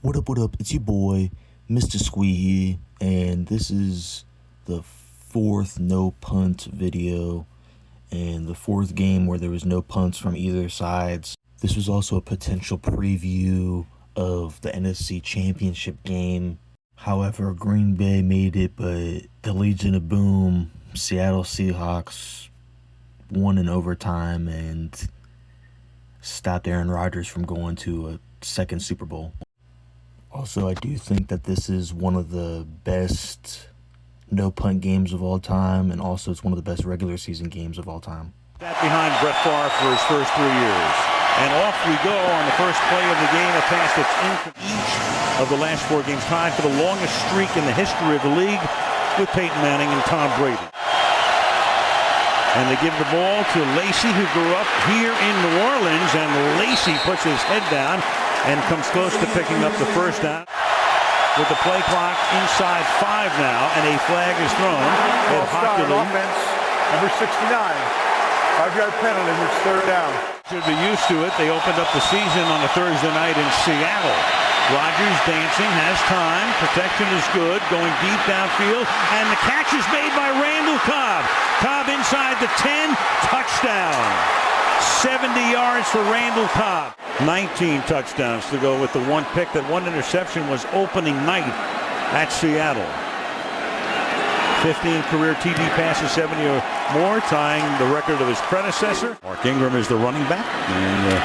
What up? It's your boy, Mr. Squee, and this is the fourth no punt video and the fourth game where there was no punts from either sides. This was also a potential preview of the NFC Championship game. However, Green Bay made it, but the Legion of Boom, Seattle Seahawks, won in overtime and stopped Aaron Rodgers from going to a second Super Bowl. Also, I do think that this is one of the best no-punt games of all time, and also it's one of the best regular season games of all time. That behind Brett Favre for his first 3 years. And off we go on the first play of the game, a pass that's incomplete. Each of the last 4 games, tied for the longest streak in the history of the league with Peyton Manning and Tom Brady. And they give the ball to Lacy, who grew up here in New Orleans, and Lacy puts his head down and comes close to picking up the first down. With the play clock inside 5 now, and a flag is thrown. Offense, number 69. 5-yard penalty, it's third down. Should be used to it. They opened up the season on a Thursday night in Seattle. Rodgers dancing, has time, protection is good, going deep downfield, and the catch is made by Randall Cobb. Cobb inside the 10, touchdown. 70 yards for Randall Cobb. 19 touchdowns to go with the one pick. That one interception was opening night at Seattle. 15 career TD passes, 70 or more, tying the record of his predecessor. Mark Ingram is the running back and the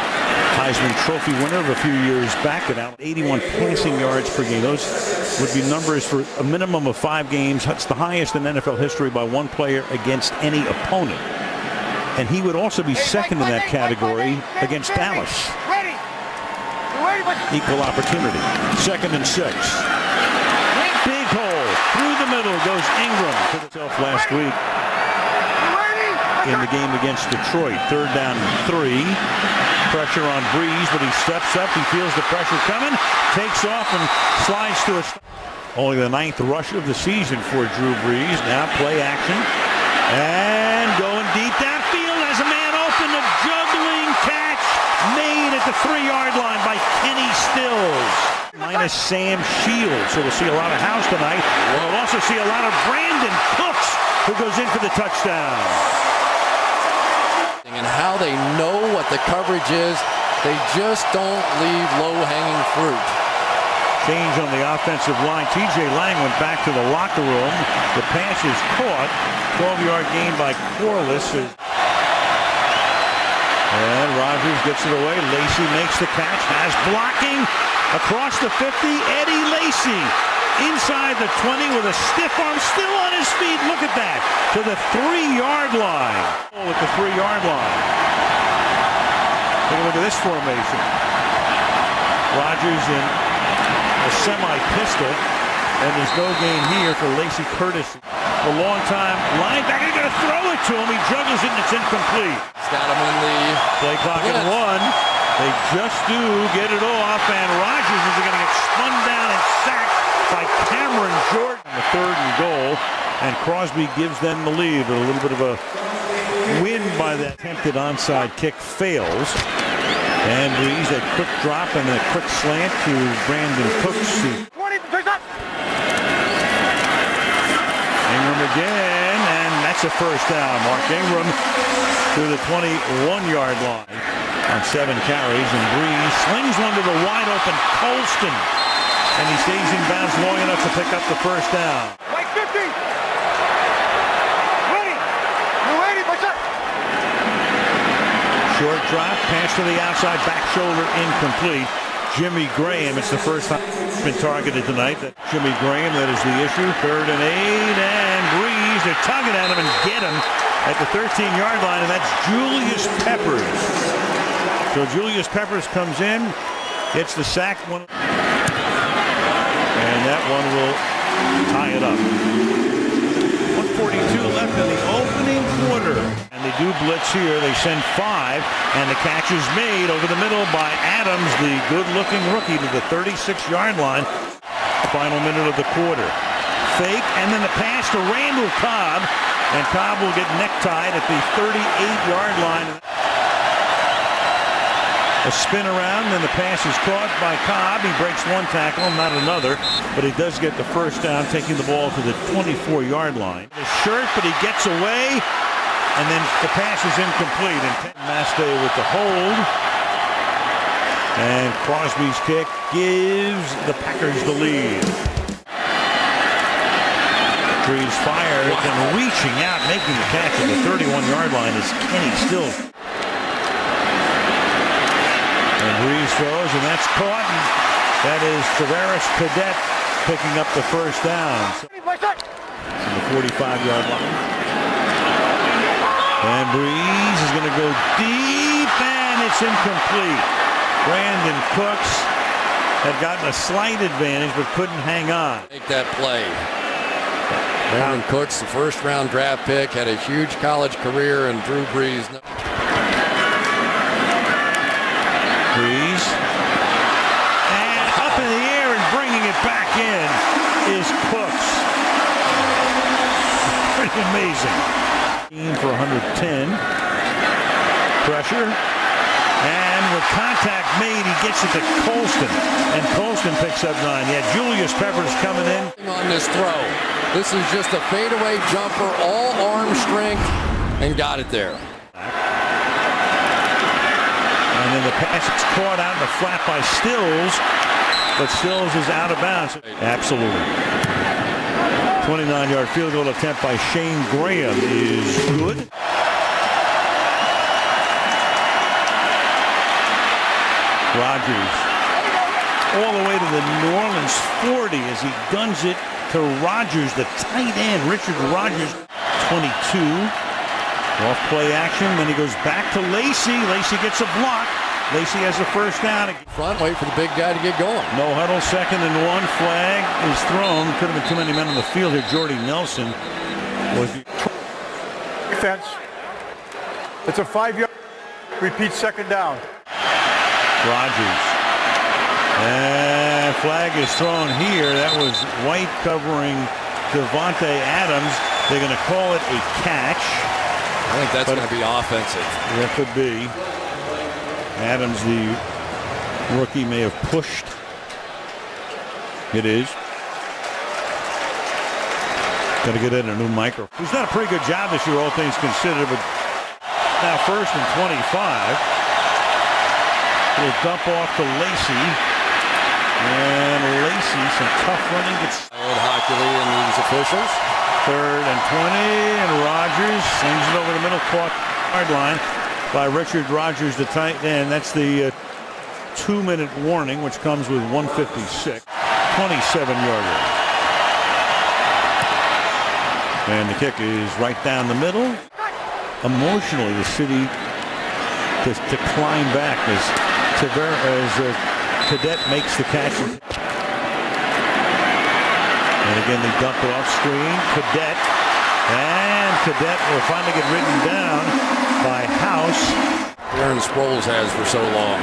Heisman Trophy winner of a few years back, at 81 passing yards per game. Those would be numbers for a minimum of 5 games. That's the highest in NFL history by one player against any opponent. And he would also be second in that category against Dallas. Equal opportunity. 2nd and 6. Big hole. Through the middle goes Ingram. To himself last week in the game against Detroit. 3rd down and 3. Pressure on Brees, but he steps up. He feels the pressure coming. Takes off and slides to a... Only the 9th rush of the season for Drew Brees. Now play action. And going deep downfield as a man open. A juggling catch made at the 3-yard line by Kenny Stills. Minus Sam Shields. So we'll see a lot of House tonight. We'll also see a lot of Brandon Cooks, who goes in for the touchdown. And how they know what the coverage is. They just don't leave low-hanging fruit. Change on the offensive line. TJ Lang went back to the locker room. The pass is caught. 12-yard gain by Corliss. And Rodgers gets it away. Lacy makes the catch. Has blocking across the 50. Eddie Lacy inside the 20 with a stiff arm. Still on his feet. Look at that. To the 3-yard line. At the 3-yard line. Take a look at this formation. Rodgers in a semi-pistol, and there's no gain here for Lacy Curtis. A long-time linebacker, going to throw it to him. He juggles it, and it's incomplete. He's got him in the play clock at 1. They just do get it off, and Rodgers is going to get spun down and sacked by Cameron Jordan. On the 3rd and goal, and Crosby gives them the lead. A little bit of a win by that attempted onside kick fails. And Brees, a quick drop and a quick slant to Brandon Cooks. Ingram again, and that's a first down. Mark Ingram to the 21-yard line on 7 carries, and Brees slings one to the wide-open Colston, and he stays in bounds long enough to pick up the first down. Mike 50. Short drop, pass to the outside, back shoulder, incomplete. Jimmy Graham, it's the first time he's been targeted tonight. Jimmy Graham, that is the issue. 3rd and 8, and Brees, they're tugging at him and get him at the 13-yard line, and that's Julius Peppers. So Julius Peppers comes in, gets the sack, and that one will tie it up. 1:42 left in the opening quarter. And they do blitz here. They send 5, and the catch is made over the middle by Adams, the good-looking rookie, to the 36-yard line. Final minute of the quarter. Fake, and then the pass to Randall Cobb, and Cobb will get necktied at the 38-yard line. A spin around, then the pass is caught by Cobb. He breaks one tackle, not another, but he does get the first down, taking the ball to the 24-yard line. His shirt, but he gets away, and then the pass is incomplete. And Maste with the hold. And Crosby's kick gives the Packers the lead. Brees fires and reaching out, making the catch at the 31-yard line is Kenny Stills. And Brees throws, and that's caught. And that is Tavares Cadet picking up the first down. To the 45-yard line. And Brees is going to go deep, and it's incomplete. Brandon Cooks had gotten a slight advantage, but couldn't hang on. Make that play. Brandon Cooks, the first-round draft pick, had a huge college career, and Drew Brees. Brees. And up in the air and bringing it back in is Cooks. Pretty amazing. For 110. Pressure. And with contact made, he gets it to Colston. And Colston picks up 9. Yeah, Julius Peppers coming in. On this throw. This is just a fadeaway jumper, all arm strength, and got it there. And then the pass is caught out in the flat by Stills, but Stills is out of bounds. Absolutely. 29-yard field goal attempt by Shane Graham is good. Rodgers all the way to the New Orleans 40 as he guns it to Rodgers, the tight end, Richard Rodgers, 22. Off play action, then he goes back to Lacy. Lacy gets a block. Lacy has the first down. Front, wait for the big guy to get going. No huddle, 2nd and 1. Flag is thrown. Could have been too many men on the field here. Jordy Nelson was the Defense. It's a 5-yard. Repeat 2nd down. Rodgers. And flag is thrown here. That was White covering Devontae Adams. They're going to call it a catch. I think that's going to be offensive. That could be. Adams, the rookie, may have pushed. It is. Got to get in a new microphone. He's done a pretty good job this year, all things considered. But now 1st and 25. Little dump off to Lacy. And Lacy, some tough running. Gets Hockey and these officials. 3rd and 20, and Rodgers slings it over the middle, caught yard line by Richard Rodgers, the tight end. That's the 2-minute warning, which comes with 1:56, 27-yarder. And the kick is right down the middle. Emotionally, the city to climb back as Cadet makes the catch. And again, they dump it off screen. Cadet. And Cadet will finally get ridden down by House. Aaron Sproles has for so long.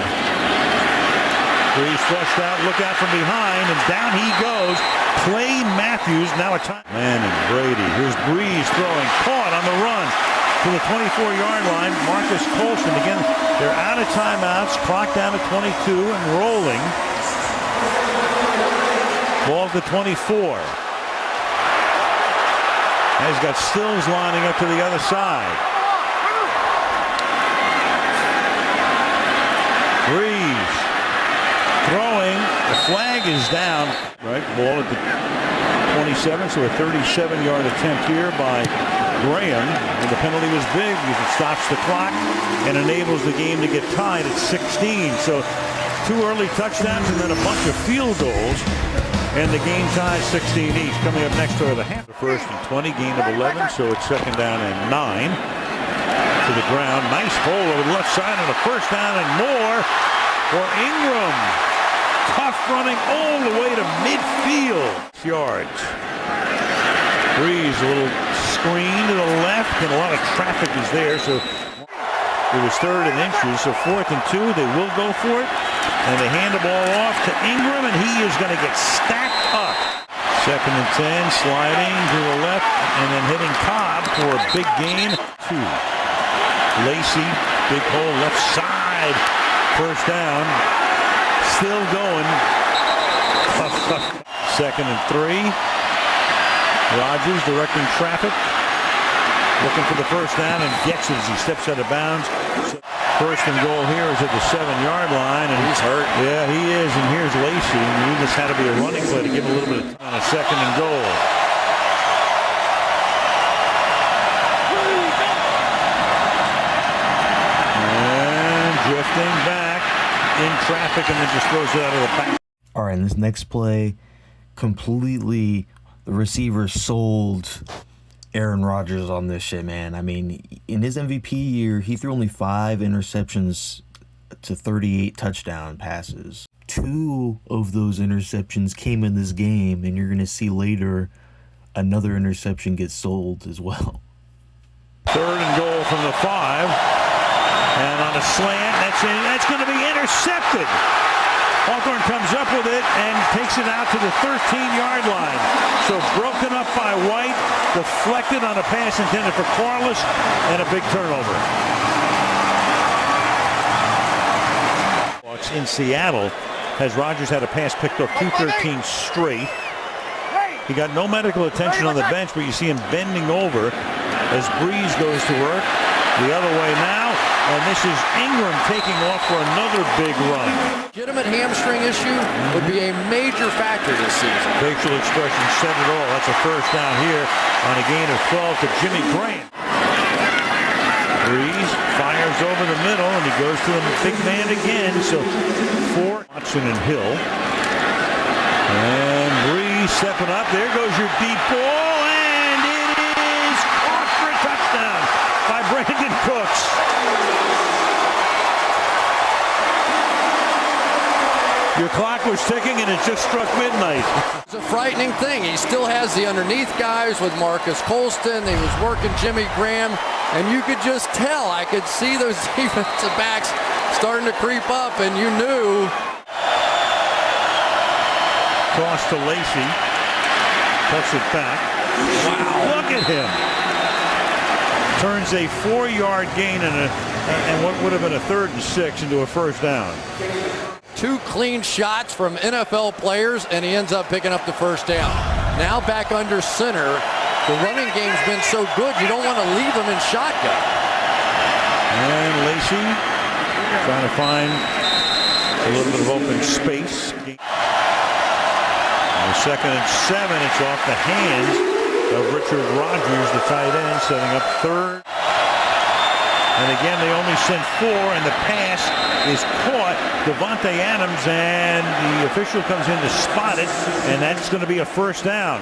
Brees flushed out. Look out from behind. And down he goes. Clay Matthews. Now a time. Manning, Brady. Here's Brees throwing. Caught on the run to the 24-yard line. Marcus Colston. Again, they're out of timeouts. Clock down to 22 and rolling. Ball to 24. He's got Stills lining up to the other side. Brees throwing. The flag is down. Right, ball at the 27, so a 37-yard attempt here by Graham. And the penalty was big because it stops the clock and enables the game to get tied at 16. So 2 early touchdowns and then a bunch of field goals. And the game ties 16 each. Coming up next to the half. 1st and 20, gain of 11, so it's 2nd down and 9. To the ground. Nice hole over the left side and a first down and more for Ingram. Tough running all the way to midfield. Yards. Brees, a little screen to the left, and a lot of traffic is there, so it was 3rd and inches, so 4th and 2, they will go for it. And they hand the ball off to Ingram, and he is going to get stacked up. 2nd and 10, sliding to the left, and then hitting Cobb for a big gain. 2. Lacy, big hole left side. First down. Still going. 2nd and 3. Rodgers directing traffic. Looking for the first down and gets it as he steps out of bounds. First and goal here is at the 7-yard line. And He's hurt. Yeah, he is. And here's Lacey. And he just had to be a running play to give him a little bit of time on a 2nd and goal. And drifting back in traffic and then just throws it out of the back. All right, in this next play, completely the receiver sold Aaron Rodgers on this shit, man. I mean, in his MVP year, he threw only 5 interceptions to 38 touchdown passes. 2 of those interceptions came in this game, and you're going to see later another interception get sold as well. 3rd and goal from the 5. And on a slant, that's going to be intercepted. Hawthorne comes up with it and takes it out to the 13-yard line. So broken up by White, deflected on a pass intended for Corliss, and a big turnover. In Seattle, has Rodgers had a pass picked off 213 straight. He got no medical attention on the bench, but you see him bending over as Brees goes to work. The other way now, and this is Ingram taking off for another big run. Legitimate hamstring issue would be a major factor this season. Facial expression said it all. That's a first down here on a gain of 12 to Jimmy Graham. Brees fires over the middle, and he goes to the big man again. So 4, Watson and Hill. And Brees stepping up. There goes your deep ball, and it is caught for a touchdown by Brandon Cooks. Your clock was ticking and it just struck midnight. It's a frightening thing. He still has the underneath guys with Marcus Colston. He was working Jimmy Graham, and you could just tell. I could see those defensive backs starting to creep up, and you knew. Toss to Lacey. Puts it back. Wow, look at him. Turns a 4-yard gain and what would have been a 3rd and 6 into a first down. 2 clean shots from NFL players, and he ends up picking up the first down. Now back under center. The running game's been so good, you don't want to leave him in shotgun. And Lacey trying to find a little bit of open space. On the 2nd and 7, it's off the hands of Richard Rodgers, the tight end, setting up 3rd. And again, they only sent 4, and the pass is caught. Davante Adams, and the official comes in to spot it, and that's going to be a first down.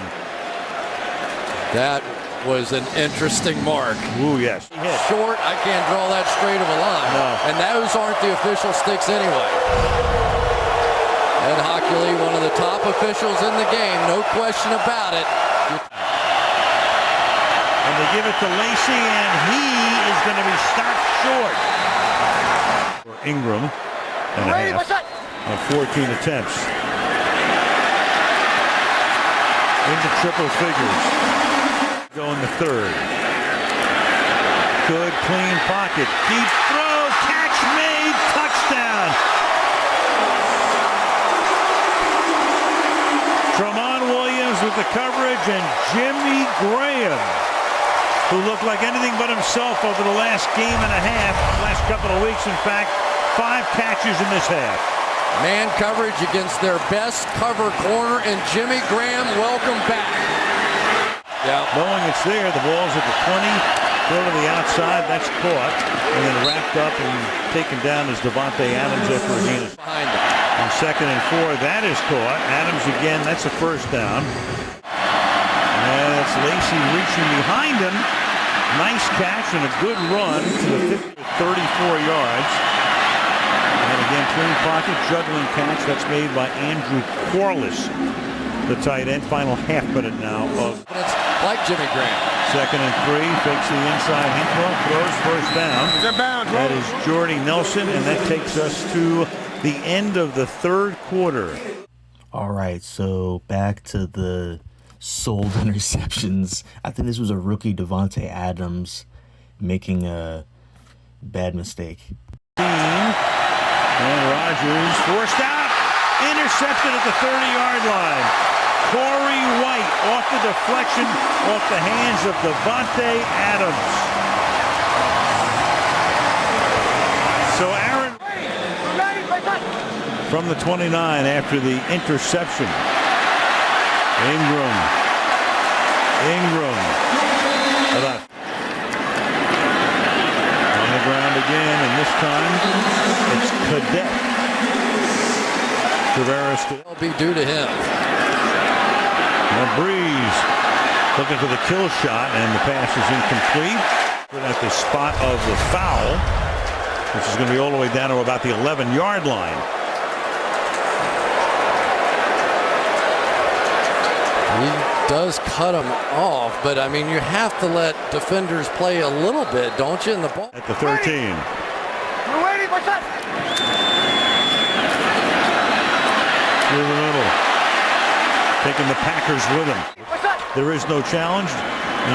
That was an interesting mark. Ooh, yes. Short, I can't draw that straight of a line. No. And those aren't the official sticks anyway. Ed Hockley, one of the top officials in the game, no question about it. And they give it to Lacey, and he is going to be stopped short. For Ingram, and a half on 14 attempts. Into triple figures. Going the 3rd. Good, clean pocket. Deep throw, catch made, touchdown. Tramon Williams with the coverage, and Jimmy Graham, who looked like anything but himself over the last game and a half, last couple of weeks, in fact, 5 catches in this half. Man coverage against their best cover corner, and Jimmy Graham, welcome back. Yeah. Knowing it's there, the ball's at the 20, go to the outside, that's caught, and then wrapped up and taken down as Davante Adams after a gain. Behind him. On 2nd and 4, that is caught. Adams again, that's a first down. And it's Lacey reaching behind him. Nice catch and a good run to the 34 yards. And again, clean pocket, juggling catch. That's made by Andrew Corliss, the tight end. Final half minute now of. It's like Jimmy Graham. 2nd and 3, fakes the inside handball, throws first down. That is Jordy Nelson, and that takes us to the end of the 3rd quarter. All right, so back to the sold interceptions. I think this was a rookie Davante Adams making a bad mistake. And Rodgers forced out. Intercepted at the 30-yard line. Corey White off the deflection, off the hands of Davante Adams. So Aaron from the 29 after the interception. Ingram. On the ground again, and this time it's Cadet. Tavares It'll be due to him. Now Brees looking for the kill shot, and the pass is incomplete. At the spot of the foul, which is going to be all the way down to about the 11-yard line. He does cut him off, but I mean, you have to let defenders play a little bit, don't you? In the ball at the 13. We're waiting for touch. Through the middle, taking the Packers with him. There is no challenge.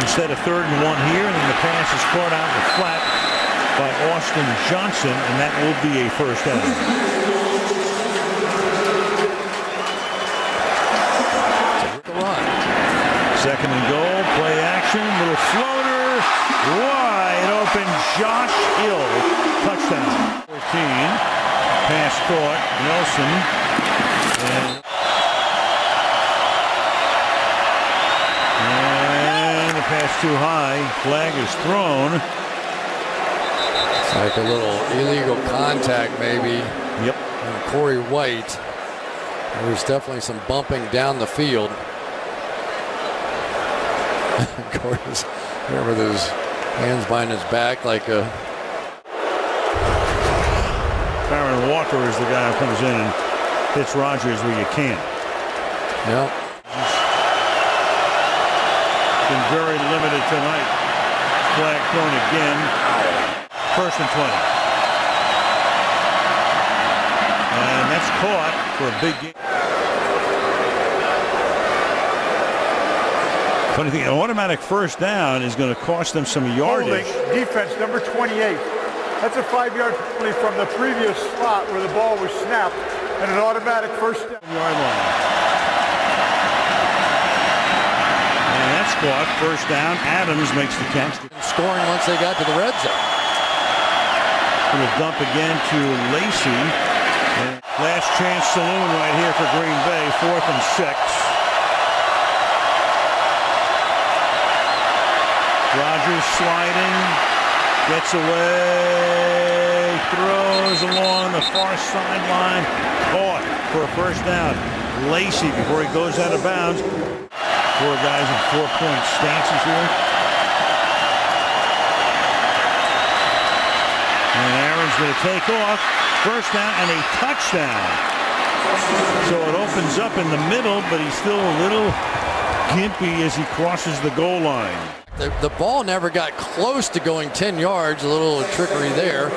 Instead of 3rd and 1 here, and then the pass is caught out in the flat by Austin Johnson, and that will be a first down. Second and goal, play action, little floater, wide open, Josh Hill, touchdown. 14, pass caught, Nelson, and the pass too high, flag is thrown. It's like a little illegal contact maybe. Yep. And Corey White. There was definitely some bumping down the field. Of course, remember those hands behind his back like a... Baron Walker is the guy who comes in and hits Rodgers where you can't. Yep. Been very limited tonight. Flag thrown again. First and 20. And that's caught for a big game. Funny thing, an automatic first down is going to cost them some yardage. Holding defense number 28. That's a 5-yard penalty from the previous spot where the ball was snapped, and an automatic first down. Yard line. And that's caught. First down. Adams makes the catch. Scoring once they got to the red zone. Little dump again to Lacey. And last chance saloon right here for Green Bay. 4th and 6. Rodgers sliding, gets away, throws along the far sideline, caught for a first down. Lacey before he goes out of bounds. 4 guys in 4-point stances here. And Aaron's going to take off. First down and a touchdown. So it opens up in the middle, but he's still a little gimpy as he crosses the goal line. The ball never got close to going 10 yards, a little trickery there.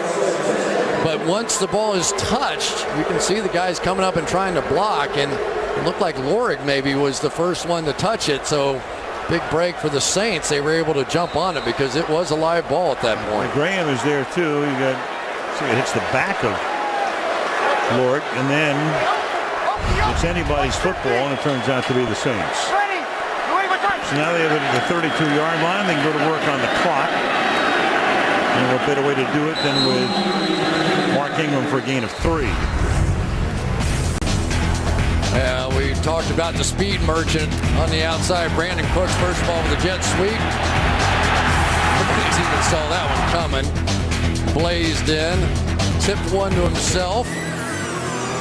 But once the ball is touched, you can see the guys coming up and trying to block, and it looked like Lorig maybe was the first one to touch it. So big break for the Saints. They were able to jump on it because it was a live ball at that point. Graham is there too. You got, see, it hits the back of Lorig, and then it's anybody's football, and it turns out to be the Saints. So now they have it at the 32-yard line. They can go to work on the clock. And what better way to do it than with Mark Ingram for a gain of 3. Yeah, we talked about the speed merchant on the outside. Brandon Cooks, first ball with the jet sweep. Nobody's even saw that one coming. Blazed in, tipped one to himself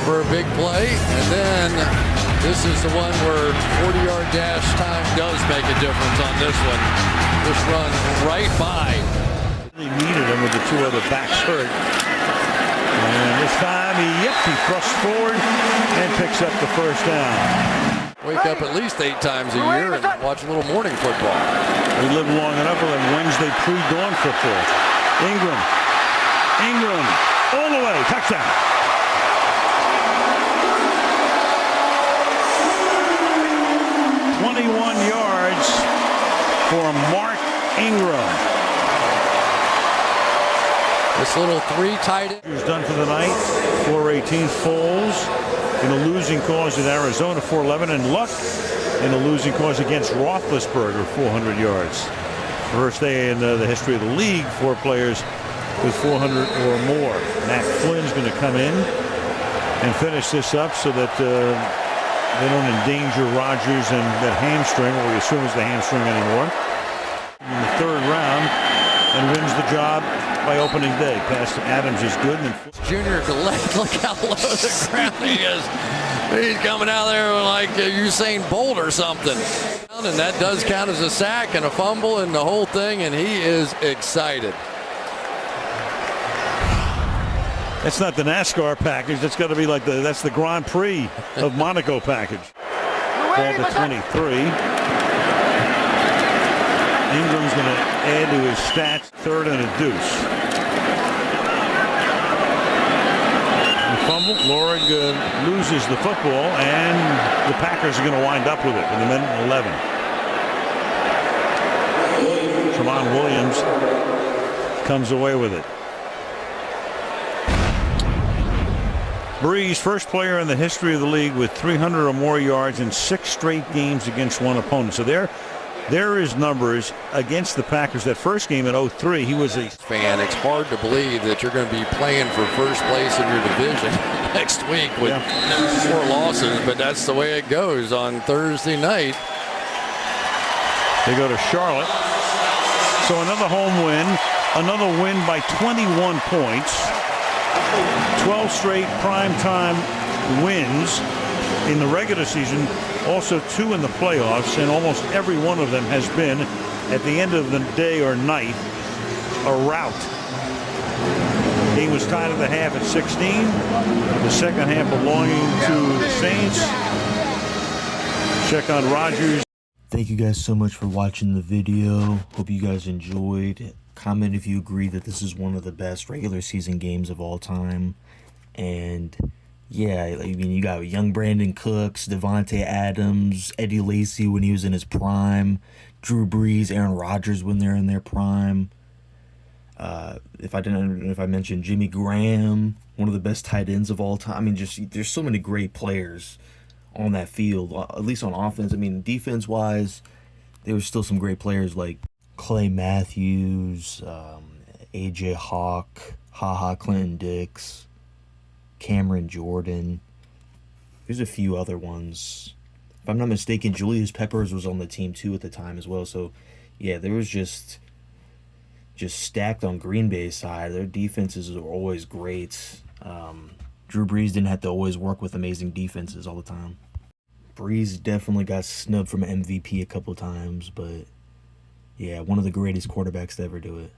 for a big play, and then this is the one where 40-yard dash time does make a difference on this one. This run right by. They needed him with the 2 other backs hurt. And this time, he thrusts forward and picks up the first down. Wake up at least 8 times a year and watch a little morning football. We live long enough for Wednesday pre-dawn football. Ingram, all the way, touchdown. 21 yards for Mark Ingram. This little 3 tight end. He's done for the night. 418 Foles in a losing cause at Arizona, 411, and Luck in a losing cause against Roethlisberger, 400 yards. First day in the history of the league, 4 players with 400 or more. Matt Flynn's going to come in and finish this up so that they don't endanger Rodgers and that hamstring, what we assume is the hamstring anymore. In the 3rd round, and wins the job by opening day. Pass to Adams is good. And Junior Gillette, look how low the ground he is. He's coming out there like Usain Bolt or something. And that does count as a sack and a fumble and the whole thing, and he is excited. that's not the NASCAR package. That's got to be like that's the Grand Prix of Monaco package. Ball to 23. Ingram's going to add to his stats, 3rd and a deuce. The fumble, Lorig loses the football, and the Packers are going to wind up with it in the minute 11. Tramon Williams comes away with it. Brees, first player in the history of the league with 300 or more yards in 6 straight games against one opponent. So there is numbers against the Packers. That first game in 03, he was a fan. It's hard to believe that you're going to be playing for first place in your division next week with 4 losses, but that's the way it goes on Thursday night. They go to Charlotte. So another home win, another win by 21 points. 12 straight primetime wins in the regular season, also 2 in the playoffs, and almost every one of them has been, at the end of the day or night, a rout. Game was tied at the half at 16. The second half belonging to the Saints. Check on Rodgers. Thank you guys so much for watching the video. Hope you guys enjoyed. Comment if you agree that this is one of the best regular season games of all time. And yeah, I mean, you got young Brandon Cooks, Devontae Adams, Eddie Lacy when he was in his prime, Drew Brees, Aaron Rodgers when they're in their prime. If I mentioned Jimmy Graham, one of the best tight ends of all time. I mean, just there's so many great players on that field, at least on offense. I mean, defense-wise, there was still some great players like Clay Matthews, A.J. Hawk, Clinton Dix, Cameron Jordan. There's a few other ones. If I'm not mistaken, Julius Peppers was on the team too at the time as well. So, yeah, there was just stacked on Green Bay's side. Their defenses were always great. Drew Brees didn't have to always work with amazing defenses all the time. Brees definitely got snubbed from MVP a couple times, but yeah, one of the greatest quarterbacks to ever do it.